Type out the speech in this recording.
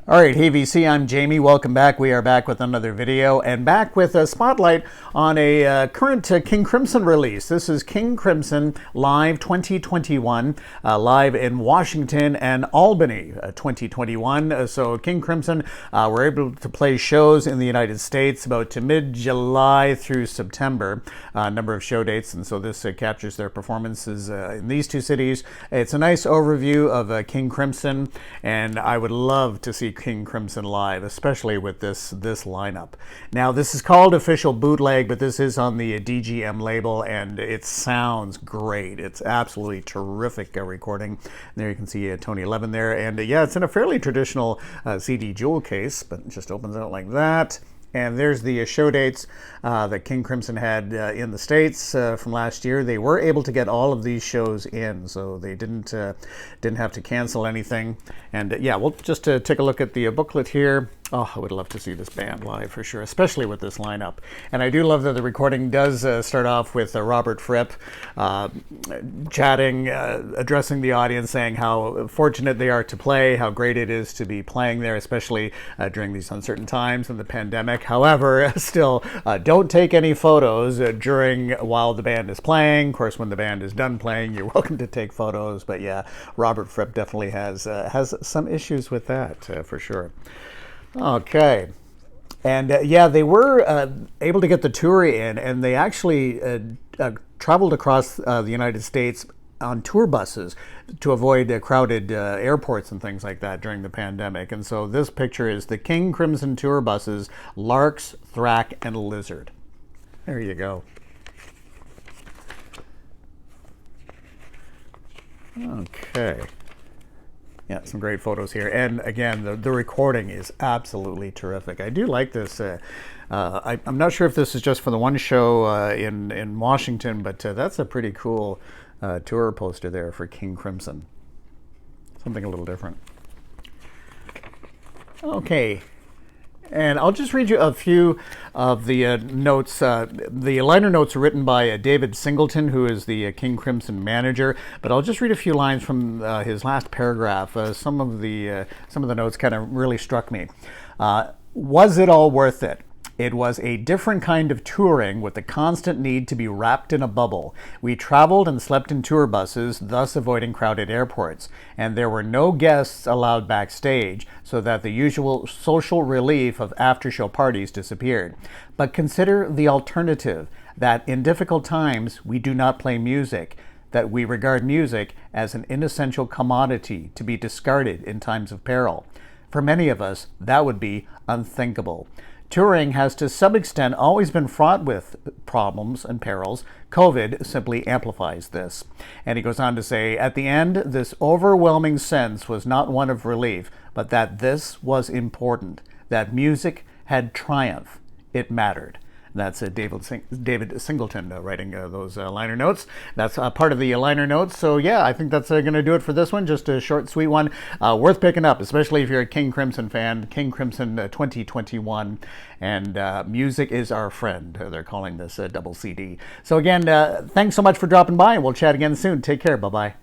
All right, hey VC, I'm Jamie. Welcome back. We are back with another video and back with a spotlight on a current King Crimson release. This is King Crimson Live 2021, live in Washington and Albany 2021. So King Crimson were able to play shows in the United States about to mid-July through September, a number of show dates, and so this captures their performances in these two cities. It's a nice overview of King Crimson, and I would love to see King Crimson live, especially with this lineup. Now, this is called Official Bootleg, but this is on the DGM label, and it sounds great. It's absolutely terrific recording. There you can see Tony 11 there, and yeah, it's in a fairly traditional CD jewel case, but it just opens out like that. And there's the show dates that King Crimson had in the States from last year. They were able to get all of these shows in, so they didn't have to cancel anything. And yeah, we'll just take a look at the booklet here. Oh, I would love to see this band live for sure, especially with this lineup. And I do love that the recording does start off with Robert Fripp chatting, addressing the audience, saying how fortunate they are to play, how great it is to be playing there, especially during these uncertain times in the pandemic. However, still, don't take any photos while the band is playing. Of course, when the band is done playing, you're welcome to take photos. But yeah, Robert Fripp definitely has some issues with that for sure. Okay, and yeah, they were able to get the tour in, and they actually traveled across the United States on tour buses to avoid crowded airports and things like that during the pandemic. And so this picture is the King Crimson tour buses, Larks, Thrack, and Lizard. There you go. Okay. Yeah, some great photos here. And again, the recording is absolutely terrific. I do like this. I'm not sure if this is just for the one show in Washington, but that's a pretty cool tour poster there for King Crimson. Something a little different. Okay. And I'll just read you a few of the notes. The liner notes are written by David Singleton, who is the King Crimson manager. But I'll just read a few lines from his last paragraph. Some of the notes kind of really struck me. Was it all worth it? It was a different kind of touring with the constant need to be wrapped in a bubble. We traveled and slept in tour buses, thus avoiding crowded airports. And there were no guests allowed backstage, so that the usual social relief of after-show parties disappeared. But consider the alternative, that in difficult times we do not play music, that we regard music as an inessential commodity to be discarded in times of peril. For many of us, that would be unthinkable. Touring has to some extent always been fraught with problems and perils. COVID simply amplifies this. And he goes on to say, at the end, this overwhelming sense was not one of relief, but that this was important, that music had triumph. It mattered. That's David Singleton writing those liner notes. That's part of the liner notes. So yeah, I think that's going to do it for this one. Just a short, sweet one. Worth picking up, especially if you're a King Crimson fan. King Crimson 2021. And music is our friend. They're calling this a double CD. So again, thanks so much for dropping by, and we'll chat again soon. Take care. Bye-bye.